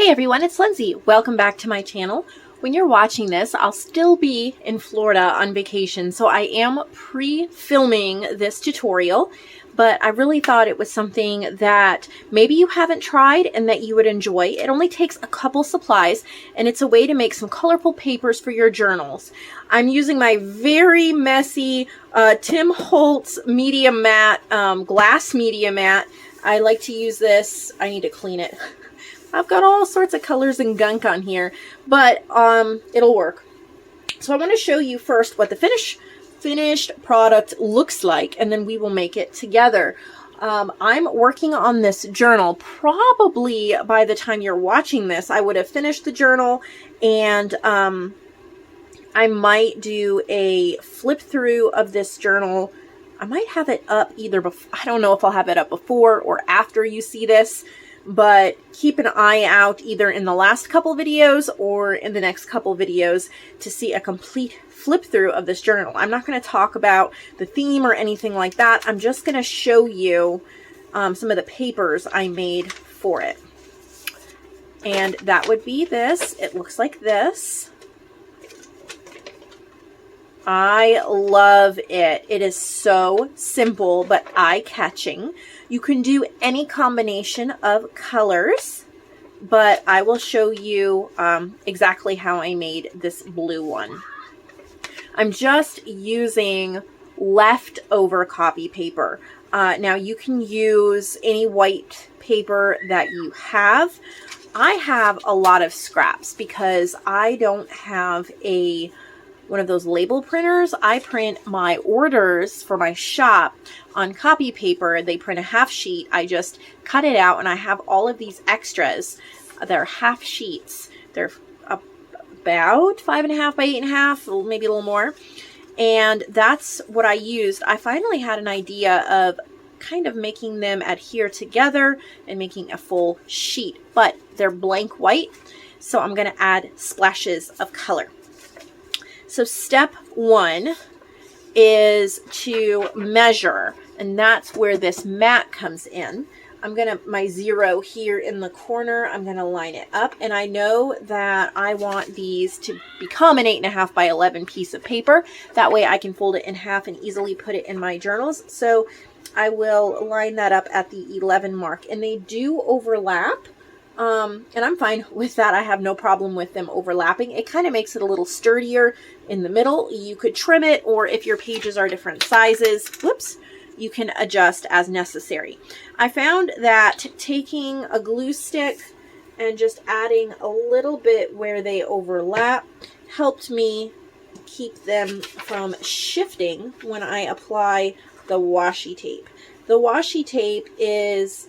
Hey everyone, it's Lindsay. Welcome back to my channel. When you're watching this, I'll still be in Florida on vacation, so I am pre-filming this tutorial, but I really thought it was something that maybe you haven't tried and that you would enjoy. It only takes a couple supplies, and it's a way to make some colorful papers for your journals. I'm using my very messy Tim Holtz Media Matte, glass Media Matte. I like to use this. I need to clean it. I've got all sorts of colors and gunk on here, but it'll work. So I want to show you first what the finished product looks like, and then we will make it together. I'm working on this journal. Probably by the time you're watching this, I would have finished the journal, and I might do a flip through of this journal. I might have it up either before, I don't know if I'll have it up before or after you see this. But keep an eye out either in the last couple videos or in the next couple videos to see a complete flip through of this journal. I'm not going to talk about the theme or anything like that. I'm just going to show you some of the papers I made for it. And that would be this. It looks like this. I love it. It is so simple but eye-catching. You can do any combination of colors, but I will show you exactly how I made this blue one. I'm just using leftover copy paper. Now you can use any white paper that you have. I have a lot of scraps because I don't have one of those label printers. I print my orders for my shop on copy paper. They print a half sheet. I just cut it out and I have all of these extras. They're half sheets. They're about 5.5 by 8.5, maybe a little more. And that's what I used. I finally had an idea of kind of making them adhere together and making a full sheet, but they're blank white. So I'm going to add splashes of color. So step one is to measure, and that's where this mat comes in. I'm going to, my 0 here in the corner, I'm going to line it up, and I know that I want these to become an 8.5 by 11 piece of paper. That way I can fold it in half and easily put it in my journals. So I will line that up at the 11 mark, and they do overlap. And I'm fine with that. I have no problem with them overlapping. It kind of makes it a little sturdier in the middle. You could trim it, or if your pages are different sizes, whoops, you can adjust as necessary. I found that taking a glue stick and just adding a little bit where they overlap helped me keep them from shifting when I apply the washi tape. The washi tape is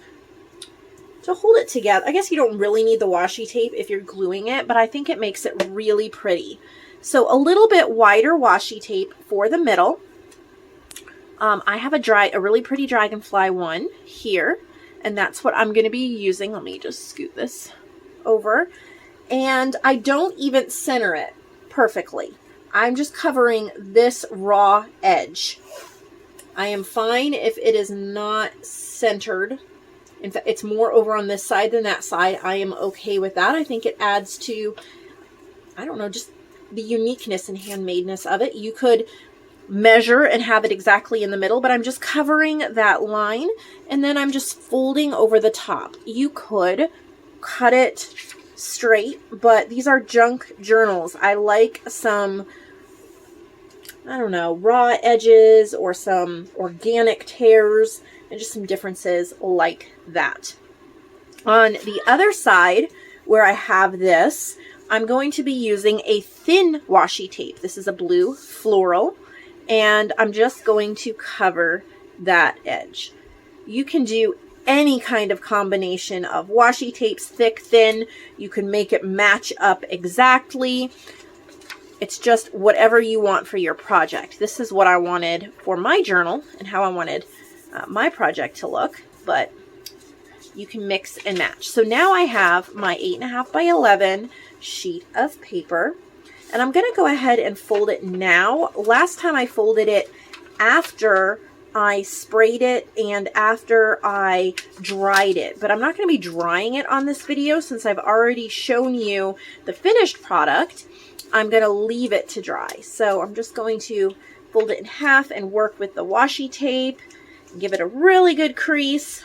to hold it together. I guess you don't really need the washi tape if you're gluing it, but I think it makes it really pretty. So a little bit wider washi tape for the middle. I have a really pretty dragonfly one here, and that's what I'm going to be using. Let me just scoot this over. And I don't even center it perfectly. I'm just covering this raw edge. I am fine if it is not centered. In fact, it's more over on this side than that side. I am okay with that. I think it adds to, I don't know, just the uniqueness and handmadeness of it. You could measure and have it exactly in the middle, but I'm just covering that line, and then I'm just folding over the top. You could cut it straight, but these are junk journals. I like some, I don't know, raw edges or some organic tears, and just some differences like that. On the other side, where I have this, I'm going to be using a thin washi tape. This is a blue floral, and I'm just going to cover that edge. You can do any kind of combination of washi tapes, thick, thin. You can make it match up exactly. It's just whatever you want for your project. This is what I wanted for my journal and how I wanted my project to look, but you can mix and match. So now I have my 8.5 by 11 sheet of paper, and I'm going to go ahead and fold it now. Last time I folded it after I sprayed it and after I dried it. But I'm not going to be drying it on this video since I've already shown you the finished product. I'm going to leave it to dry. So I'm just going to fold it in half and work with the washi tape. Give it a really good crease.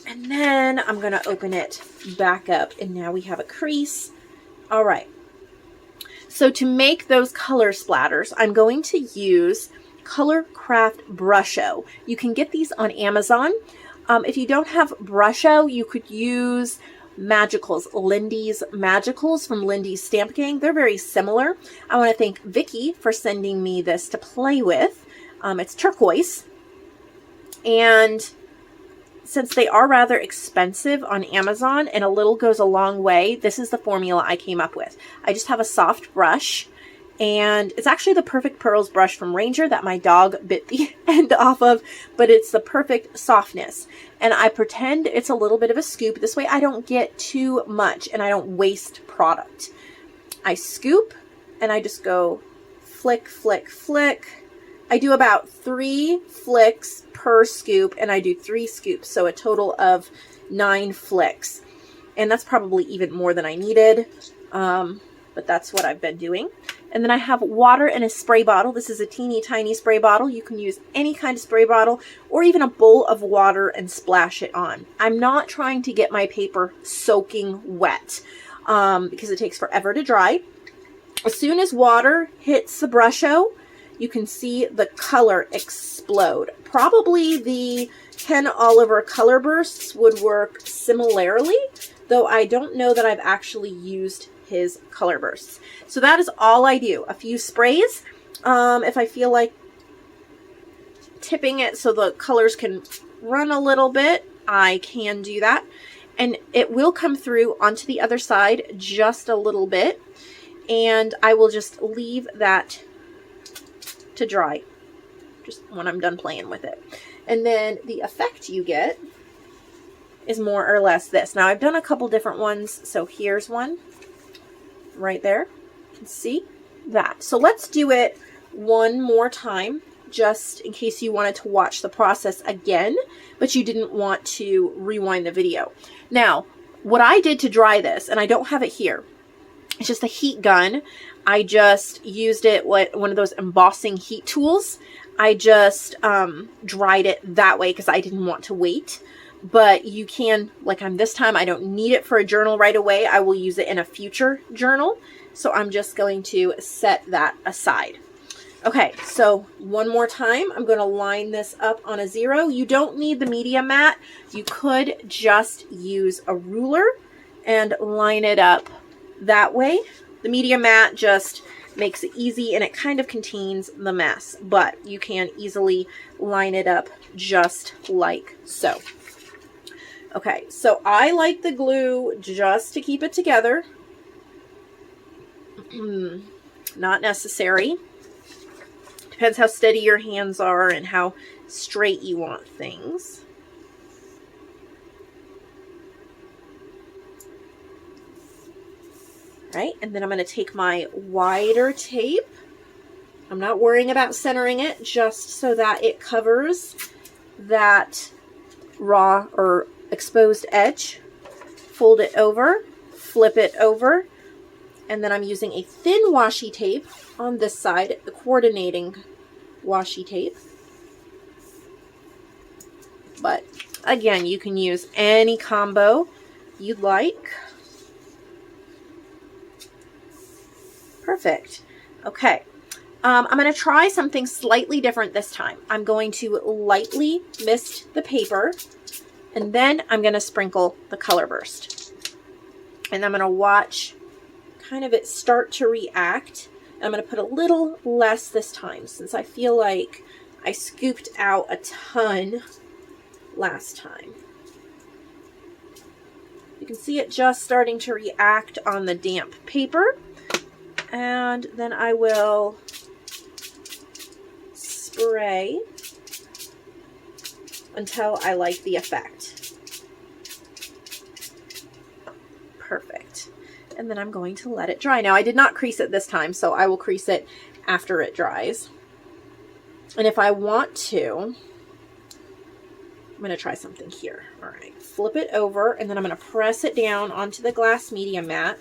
And then I'm going to open it back up. And now we have a crease. All right. So to make those color splatters, I'm going to use Color Craft Brusho. You can get these on Amazon. If you don't have Brusho, you could use Magicals, Lindy's Magicals from Lindy's Stamp Gang. They're very similar. I want to thank Vicky for sending me this to play with. It's turquoise. And since they are rather expensive on Amazon and a little goes a long way, this is the formula I came up with. I just have a soft brush. And it's actually the Perfect Pearls brush from Ranger that my dog bit the end off of, but it's the perfect softness. And I pretend it's a little bit of a scoop. This way I don't get too much and I don't waste product. I scoop and I just go flick, flick, flick. I do about 3 flicks per scoop and I do 3 scoops. So a total of 9 flicks. And that's probably even more than I needed. But that's what I've been doing. And then I have water in a spray bottle. This is a teeny tiny spray bottle. You can use any kind of spray bottle or even a bowl of water and splash it on. I'm not trying to get my paper soaking wet because it takes forever to dry. As soon as water hits the Brusho, you can see the color explode. Probably the Ken Oliver color bursts would work similarly, though I don't know that I've actually used his color bursts. So that is all I do. A few sprays. If I feel like tipping it so the colors can run a little bit, I can do that. And it will come through onto the other side just a little bit. And I will just leave that to dry just when I'm done playing with it. And then the effect you get is more or less this. Now I've done a couple different ones. So here's one. Right there, you can see that. So let's do it one more time, just in case you wanted to watch the process again, but you didn't want to rewind the video. Now, what I did to dry this, and I don't have it here, it's just a heat gun. I just used it with one of those embossing heat tools. I just dried it that way because I didn't want to wait. But you can, like this time, I don't need it for a journal right away. I will use it in a future journal. So I'm just going to set that aside. Okay, so one more time, I'm going to line this up on a 0. You don't need the media mat. You could just use a ruler and line it up that way. The media mat just makes it easy and it kind of contains the mess, but you can easily line it up just like so. Okay, so I like the glue just to keep it together. Not necessary. Depends how steady your hands are and how straight you want things. Right, and then I'm going to take my wider tape. I'm not worrying about centering it, just so that it covers that raw or exposed edge. Fold it over, flip it over, and then I'm using a thin washi tape on this side, the coordinating washi tape. But again, you can use any combo you'd like. Perfect. Okay. I'm going to try something slightly different this time. I'm going to lightly mist the paper, and then I'm going to sprinkle the color burst. And I'm going to watch kind of it start to react. I'm going to put a little less this time since I feel like I scooped out a ton last time. You can see it just starting to react on the damp paper. And then I will spray until I like the effect. Perfect. And then I'm going to let it dry. Now, I did not crease it this time, so I will crease it after it dries. And if I want to, I'm going to try something here. All right, flip it over, and then I'm going to press it down onto the glass media mat.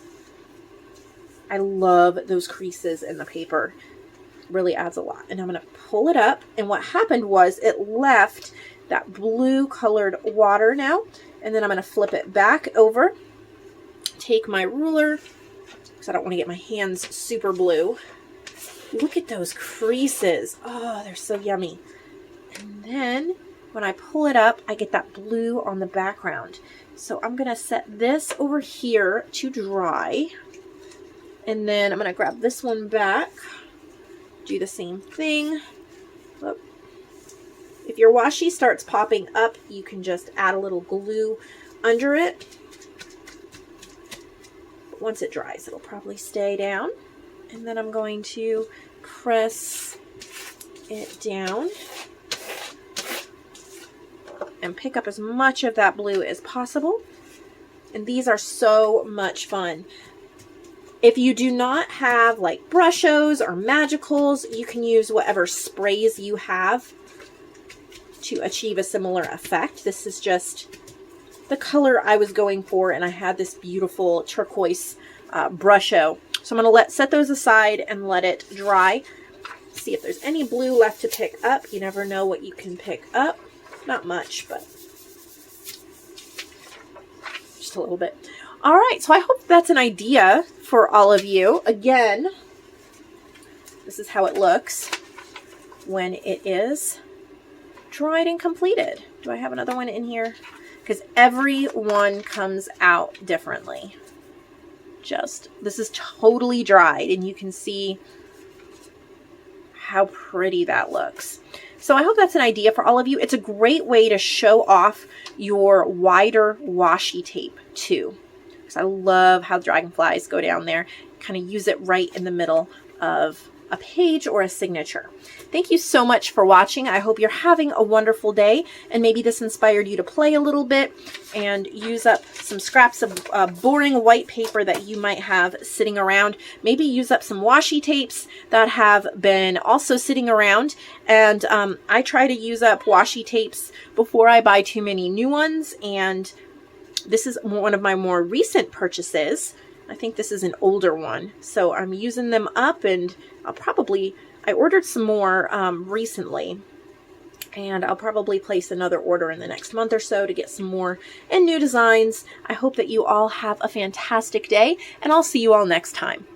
I love those creases in the paper. Really adds a lot. And I'm going to pull it up, and what happened was it left that blue colored water now. And then I'm going to flip it back over, take my ruler, because I don't want to get my hands super blue. Look at those creases. Oh, they're so yummy. And then when I pull it up, I get that blue on the background. So I'm going to set this over here to dry. And then I'm going to grab this one back. Do the same thing. Look. If your washi starts popping up, you can just add a little glue under it. But once it dries, it'll probably stay down. And then I'm going to press it down and pick up as much of that blue as possible. And these are so much fun. If you do not have like Brushos or Magicals, you can use whatever sprays you have to achieve a similar effect. This is just the color I was going for, and I had this beautiful turquoise Brusho. So I'm going to set those aside and let it dry. See if there's any blue left to pick up. You never know what you can pick up. Not much, but just a little bit. All right, so I hope that's an idea for all of you. Again, this is how it looks when it is dried and completed. Do I have another one in here? Because every one comes out differently. This is totally dried, and you can see how pretty that looks. So I hope that's an idea for all of you. It's a great way to show off your wider washi tape too. Because I love how dragonflies go down there. Kind of use it right in the middle of a page or a signature. Thank you so much for watching. I hope you're having a wonderful day, and maybe this inspired you to play a little bit and use up some scraps of boring white paper that you might have sitting around. Maybe use up some washi tapes that have been also sitting around. And I try to use up washi tapes before I buy too many new ones, and this is one of my more recent purchases. I think this is an older one, so I'm using them up, and I ordered some more recently, and I'll probably place another order in the next month or so to get some more and new designs. I hope that you all have a fantastic day, and I'll see you all next time.